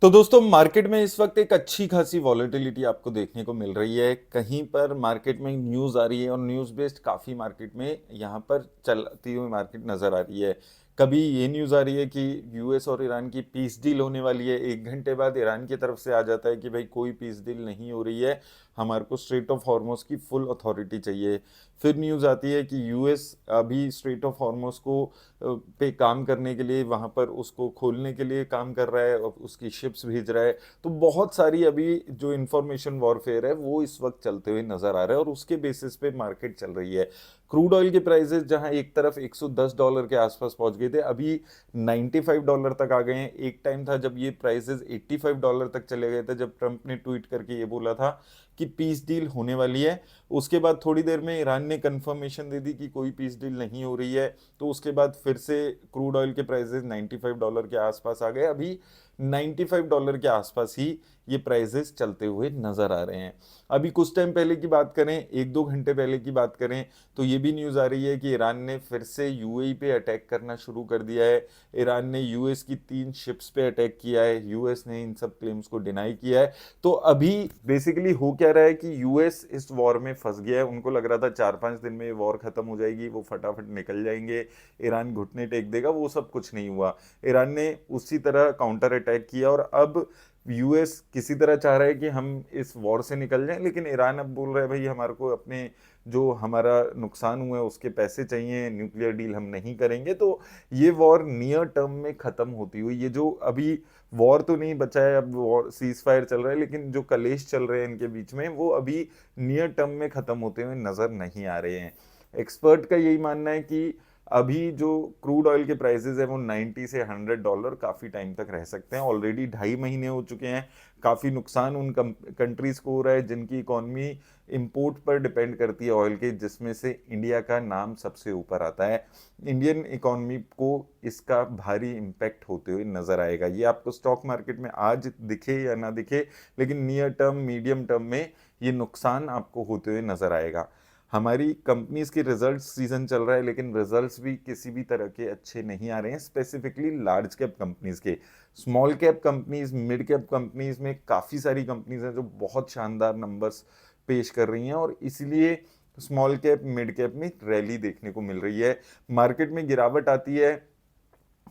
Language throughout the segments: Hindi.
तो दोस्तों मार्केट में इस वक्त एक अच्छी खासी वॉलेटिलिटी आपको देखने को मिल रही है। कहीं पर मार्केट में न्यूज़ आ रही है और न्यूज़ बेस्ड काफ़ी मार्केट में यहाँ पर चलती हुई मार्केट नज़र आ रही है। कभी ये न्यूज़ आ रही है कि यूएस और ईरान की पीस डील होने वाली है, एक घंटे बाद ईरान की तरफ से आ जाता है कि भाई कोई पीस डील नहीं हो रही है, हमारे को स्ट्रेट ऑफ हॉर्मोज की फुल अथॉरिटी चाहिए। फिर न्यूज़ आती है कि यूएस अभी स्ट्रेट ऑफ हॉर्मोज को पे काम करने के लिए वहाँ पर उसको खोलने के लिए काम कर रहा है और उसकी शिप्स भेज रहा है। तो बहुत सारी अभी जो इंफॉर्मेशन वॉरफेयर है वो इस वक्त चलते हुए नजर आ रहा है और उसके बेसिस पे मार्केट चल रही है। क्रूड ऑयल के प्राइसेस जहां एक तरफ $110 के आसपास पहुंच गए थे, अभी $95 तक आ गए हैं। एक टाइम था जब ये प्राइसेस $85 तक चले गए थे, जब ट्रंप ने ट्वीट करके ये बोला था कि पीस डील होने वाली है। उसके बाद थोड़ी देर में ईरान ने कंफर्मेशन दे दी कि कोई पीस डील नहीं हो रही है, तो उसके बाद फिर से क्रूड ऑयल के प्राइसेस $95 के आसपास आ गए। अभी $95 के आसपास ही ये प्राइसेस चलते हुए नजर आ रहे हैं। अभी कुछ टाइम पहले की बात करें, एक दो घंटे पहले की बात करें, तो ये भी न्यूज़ आ रही है कि ईरान ने फिर से यूएई पे अटैक करना शुरू कर दिया है। ईरान ने यूएस की 3 शिप्स पे अटैक किया है, यूएस ने इन सब क्लेम्स को डिनाई किया है। तो अभी बेसिकली हो क्या रहा है कि यूएस इस वॉर में फंस गया है। उनको लग रहा था 4-5 दिन में ये वॉर खत्म हो जाएगी, वो फटाफट निकल जाएंगे, ईरान घुटने टेक देगा, वो सब कुछ नहीं हुआ। ईरान ने उसी तरह काउंटर अटैक किया और अब यूएस किसी तरह चाह रहा है कि हम इस वॉर से निकल जाएं, लेकिन ईरान अब बोल रहा है भाई हमारे को अपने जो हमारा नुकसान हुआ है उसके पैसे चाहिए, न्यूक्लियर डील हम नहीं करेंगे। तो ये वॉर नियर टर्म में खत्म होती हुई, ये जो अभी वॉर तो नहीं बचा है, अब वॉर सीज फायर चल रहा है, लेकिन जो कलेश चल रहे हैं इनके बीच में वो अभी नियर टर्म में खत्म होते हुए नजर नहीं आ रहे हैं। एक्सपर्ट का यही मानना है कि अभी जो क्रूड ऑयल के प्राइसेस है वो 90 से $100 काफी टाइम तक रह सकते हैं। ऑलरेडी 2.5 महीने हो चुके हैं। काफी नुकसान उन कंट्रीज को हो रहा है जिनकी इकोनॉमी इंपोर्ट पर डिपेंड करती है ऑयल के, जिसमें से इंडिया का नाम सबसे ऊपर आता है। इंडियन इकोनॉमी को इसका भारी इम्पैक्ट होते हुए नजर आएगा। ये आपको स्टॉक मार्केट में आज दिखे या ना दिखे, लेकिन नियर टर्म मीडियम टर्म में ये नुकसान आपको होते हुए नजर आएगा। हमारी कंपनीज के रिजल्ट सीजन चल रहा है, लेकिन रिजल्ट्स भी किसी भी तरह के अच्छे नहीं आ रहे हैं, स्पेसिफिकली लार्ज कैप कंपनीज के। Small cap companies, mid cap companies में काफ़ी सारी कंपनीज हैं जो बहुत शानदार नंबर्स पेश कर रही हैं, और इसलिए स्मॉल कैप मिड कैप में रैली देखने को मिल रही है। मार्केट में गिरावट आती है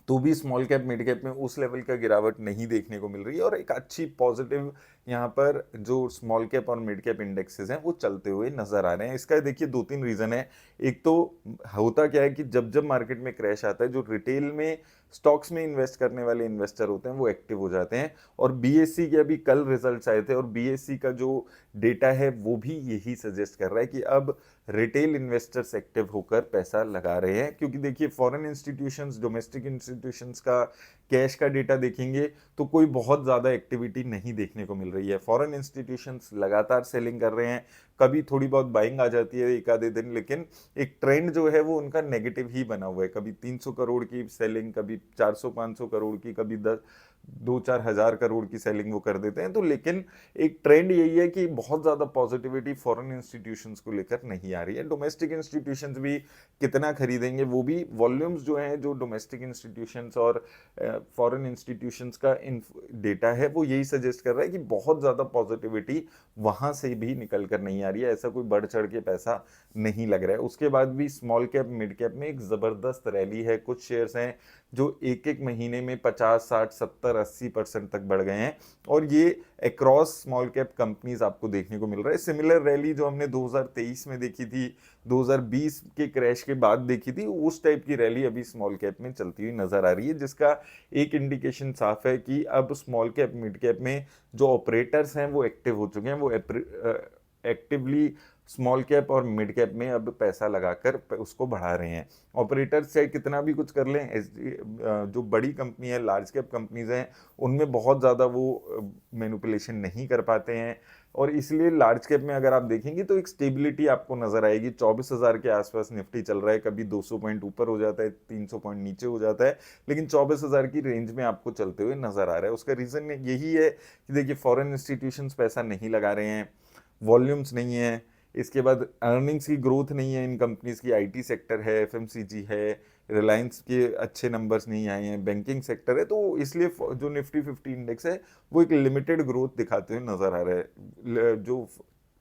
तो भी स्मॉल कैप मिड कैप में उस लेवल का गिरावट नहीं देखने को मिल रही है, और एक अच्छी पॉजिटिव यहाँ पर जो स्मॉल कैप और मिड कैप इंडेक्सेस हैं वो चलते हुए नजर आ रहे हैं। इसका देखिए 2-3 रीजन है। एक तो होता क्या है कि जब जब मार्केट में क्रैश आता है, जो रिटेल में स्टॉक्स में इन्वेस्ट करने वाले इन्वेस्टर होते हैं वो एक्टिव हो जाते हैं। और बीएससी के अभी कल रिजल्ट्स आए थे, और बीएससी का जो डेटा है वो भी यही सजेस्ट कर रहा है कि अब रिटेल इन्वेस्टर्स एक्टिव होकर पैसा लगा रहे हैं। क्योंकि देखिए फॉरेन इंस्टीट्यूशंस, डोमेस्टिक इंस्टीट्यूशंस का कैश का डेटा देखेंगे तो कोई बहुत ज़्यादा एक्टिविटी नहीं देखने को मिल रही है। फॉरेन इंस्टीट्यूशंस लगातार सेलिंग कर रहे हैं, कभी थोड़ी बहुत बाइंग आ जाती है एक आधे दिन, लेकिन एक ट्रेंड जो है वो उनका नेगेटिव ही बना हुआ है। कभी 300 करोड़ की सेलिंग, कभी 400-500 करोड़ की, कभी 10-2-4 हज़ार करोड़ की सेलिंग वो कर देते हैं। तो लेकिन एक ट्रेंड यही है कि बहुत ज़्यादा पॉजिटिविटी फॉरेन इंस्टीट्यूशंस को लेकर नहीं आ रही है। डोमेस्टिक इंस्टीट्यूशंस भी कितना खरीदेंगे, वो भी वॉल्यूम्स जो हैं, जो डोमेस्टिक इंस्टीट्यूशंस और फॉरेन इंस्टीट्यूशंस का डेटा है वो यही सजेस्ट कर रहा है कि बहुत ज़्यादा पॉजिटिविटी वहाँ से भी निकल कर नहीं आ रही है। ऐसा कोई बढ़ चढ़ के पैसा नहीं लग रहा है। उसके बाद भी स्मॉल कैप मिड कैप में एक ज़बरदस्त रैली है। कुछ शेयर्स हैं जो एक एक महीने में 50-60-70-80% तक बढ़ गए हैं, और ये अक्रॉस स्मॉल कैप कंपनीज आपको देखने को मिल रहा है। सिमिलर रैली जो हमने 2023 में देखी थी, 2020 के क्रैश के बाद देखी थी, उस टाइप की रैली अभी स्मॉल कैप में चलती हुई नजर आ रही है, जिसका एक इंडिकेशन साफ है कि अब स्मॉल कैप मिड कैप में जो ऑपरेटर्स हैं वो एक्टिव हो चुके हैं। वो एक्टिवली स्मॉल कैप और मिड कैप में अब पैसा लगाकर उसको बढ़ा रहे हैं। ऑपरेटर्स चाहे कितना भी कुछ कर लें, जो बड़ी कंपनी है, लार्ज कैप कंपनीज हैं, उनमें बहुत ज़्यादा वो मैनिपुलेशन नहीं कर पाते हैं। और इसलिए लार्ज कैप में अगर आप देखेंगे तो एक स्टेबिलिटी आपको नजर आएगी। 24,000 के आसपास निफ्टी चल रहा है, कभी 200 पॉइंट ऊपर हो जाता है, 300 पॉइंट नीचे हो जाता है, लेकिन 24,000 की रेंज में आपको चलते हुए नजर आ रहा है। उसका रीजन यही है कि देखिए फॉरेन इंस्टीट्यूशंस पैसा नहीं लगा रहे हैं, वॉल्यूम्स नहीं है, इसके बाद अर्निंग्स की ग्रोथ नहीं है इन कंपनीज की। आईटी सेक्टर है, एफएमसीजी है, रिलायंस के अच्छे नंबर्स नहीं आए हैं, बैंकिंग सेक्टर है, तो इसलिए जो निफ्टी 50 इंडेक्स है वो एक लिमिटेड ग्रोथ दिखाते हुए नजर आ रहा है। जो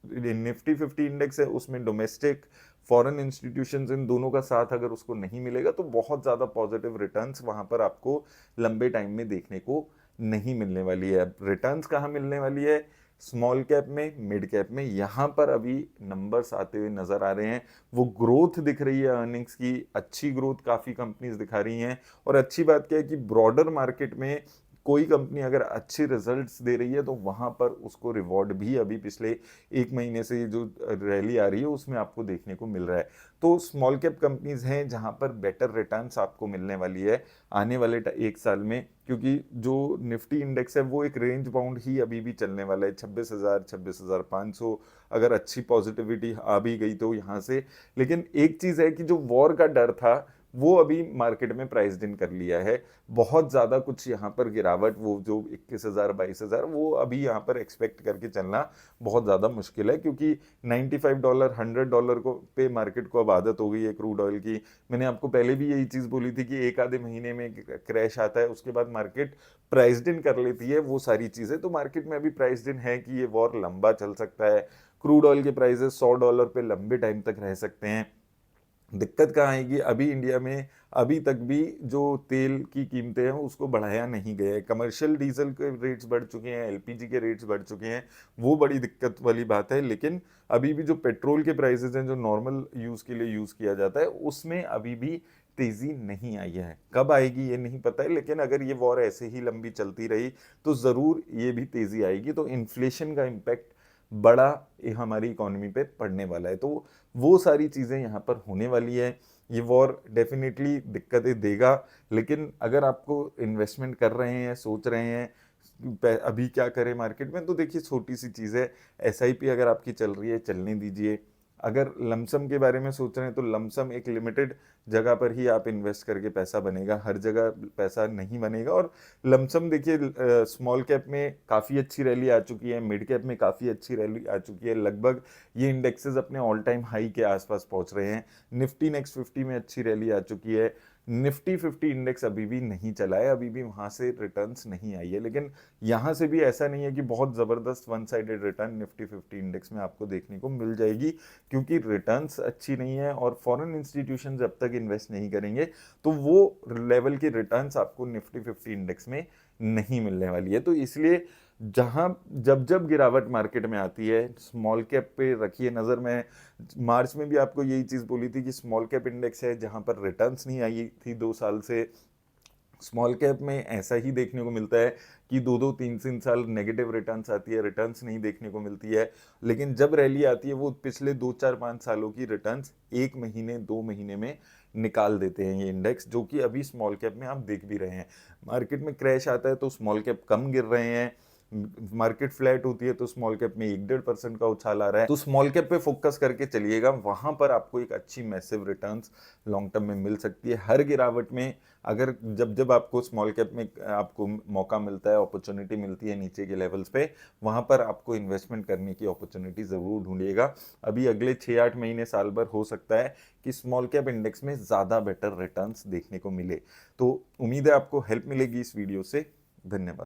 निफ्टी 50 इंडेक्स है उसमें डोमेस्टिक फॉरेन इंस्टीट्यूशंस इन दोनों का साथ अगर उसको नहीं मिलेगा तो बहुत ज्यादा पॉजिटिव रिटर्न्स वहां पर आपको लंबे टाइम में देखने को नहीं मिलने वाली है। रिटर्न्स कहाँ मिलने वाली है? स्मॉल कैप में, मिड कैप में, यहां पर अभी नंबर्स आते हुए नजर आ रहे हैं। वो ग्रोथ दिख रही है अर्निंग्स की, अच्छी ग्रोथ काफी कंपनीज दिखा रही हैं। और अच्छी बात क्या है कि ब्रॉडर मार्केट में कोई कंपनी अगर अच्छे रिजल्ट्स दे रही है तो वहां पर उसको रिवॉर्ड भी अभी पिछले एक महीने से जो रैली आ रही है उसमें आपको देखने को मिल रहा है। तो स्मॉल कैप कंपनीज हैं जहां पर बेटर रिटर्न्स आपको मिलने वाली है आने वाले एक साल में, क्योंकि जो निफ्टी इंडेक्स है वो एक रेंज बाउंड ही अभी भी चलने वाला है, 26,000 26,500, अगर अच्छी पॉजिटिविटी आ भी गई तो यहाँ से। लेकिन एक चीज है कि जो वॉर का डर था वो अभी मार्केट में प्राइस्ड इन कर लिया है। बहुत ज्यादा कुछ यहाँ पर गिरावट, वो जो 21,000 22,000, वो अभी यहाँ पर एक्सपेक्ट करके चलना बहुत ज्यादा मुश्किल है, क्योंकि $95 $100 को पे मार्केट को अब आदत हो गई है क्रूड ऑयल की। मैंने आपको पहले भी यही चीज बोली थी कि एक आधे महीने में क्रैश आता है, उसके बाद मार्केट प्राइस्ड इन कर लेती है वो सारी चीजें। तो मार्केट में अभी प्राइस्ड इन है कि ये वॉर लंबा चल सकता है, क्रूड ऑयल के प्राइसेस $100 पे लंबे टाइम तक रह सकते हैं। दिक्कत कहाँ आएगी? अभी इंडिया में अभी तक भी जो तेल की कीमतें हैं उसको बढ़ाया नहीं गया है, कमर्शियल डीजल के रेट्स बढ़ चुके हैं, एलपीजी के रेट्स बढ़ चुके हैं, वो बड़ी दिक्कत वाली बात है। लेकिन अभी भी जो पेट्रोल के प्राइसेस हैं जो नॉर्मल यूज के लिए यूज किया जाता है उसमें अभी भी तेजी नहीं आई है। कब आएगी ये नहीं पता है, लेकिन अगर ये वॉर ऐसे ही लंबी चलती रही तो जरूर ये भी तेजी आएगी, तो इन्फ्लेशन का इम्पैक्ट बड़ा हमारी इकोनॉमी पे पड़ने वाला है। तो वो सारी चीजें यहाँ पर होने वाली है। ये वॉर डेफिनेटली दिक्कतें देगा, लेकिन अगर आपको इन्वेस्टमेंट कर रहे हैं, सोच रहे हैं अभी क्या करें मार्केट में, तो देखिए छोटी सी चीज़ है, एसआईपी अगर आपकी चल रही है चलने दीजिए। अगर लमसम के बारे में सोच रहे हैं तो लमसम एक लिमिटेड जगह पर ही आप इन्वेस्ट करके पैसा बनेगा, हर जगह पैसा नहीं बनेगा। और लमसम देखिए स्मॉल कैप में काफ़ी अच्छी रैली आ चुकी है, मिड कैप में काफ़ी अच्छी रैली आ चुकी है, लगभग ये इंडेक्सेस अपने ऑल टाइम हाई के आसपास पहुंच रहे हैं। निफ्टी नेक्स्ट 50 में अच्छी रैली आ चुकी है, निफ्टी 50 इंडेक्स अभी भी नहीं चला है, अभी भी वहां से रिटर्न्स नहीं आई है। लेकिन यहां से भी ऐसा नहीं है कि बहुत जबरदस्त one sided return Nifty 50 index में आपको देखने को मिल जाएगी, क्योंकि रिटर्न्स अच्छी नहीं है और फॉरेन इंस्टीट्यूशन जब तक इन्वेस्ट नहीं करेंगे तो वो लेवल के रिटर्न्स आपको निफ्टी 50 इंडेक्स में नहीं मिलने वाली है। तो इसलिए जहां जब जब गिरावट मार्केट में आती है स्मॉल कैप पे रखिए नजर। मैं मार्च में भी आपको यही चीज बोली थी कि स्मॉल कैप इंडेक्स है जहां पर रिटर्न्स नहीं आई थी 2 साल से। स्मॉल कैप में ऐसा ही देखने को मिलता है कि 2 2 3 3 साल नेगेटिव रिटर्न्स आती है, रिटर्न्स नहीं देखने को मिलती है। लेकिन जब रैली आती है वो पिछले 2 4 5 सालों की रिटर्न्स 1 महीने 2 महीने में निकाल देते हैं ये इंडेक्स, जो कि अभी स्मॉल कैप में आप देख भी रहे हैं। मार्केट में क्रैश आता है तो स्मॉल कैप कम गिर रहे हैं, मार्केट फ्लैट होती है तो स्मॉल कैप में 1 1.5% का उछाल आ रहा है। तो स्मॉल कैप पे फोकस करके चलिएगा, वहां पर आपको एक अच्छी मैसिव रिटर्न्स लॉन्ग टर्म में मिल सकती है। हर गिरावट में अगर जब जब आपको स्मॉल कैप में आपको मौका मिलता है, अपॉर्चुनिटी मिलती है नीचे के लेवल्स पे, वहां पर आपको इन्वेस्टमेंट करने की अपॉर्चुनिटी जरूर ढूंढिएगा। अभी अगले 6 8 महीने साल भर हो सकता है कि स्मॉल कैप इंडेक्स में ज्यादा बेटर रिटर्न्स देखने को मिले। तो उम्मीद है आपको हेल्प मिलेगी इस वीडियो से। धन्यवाद।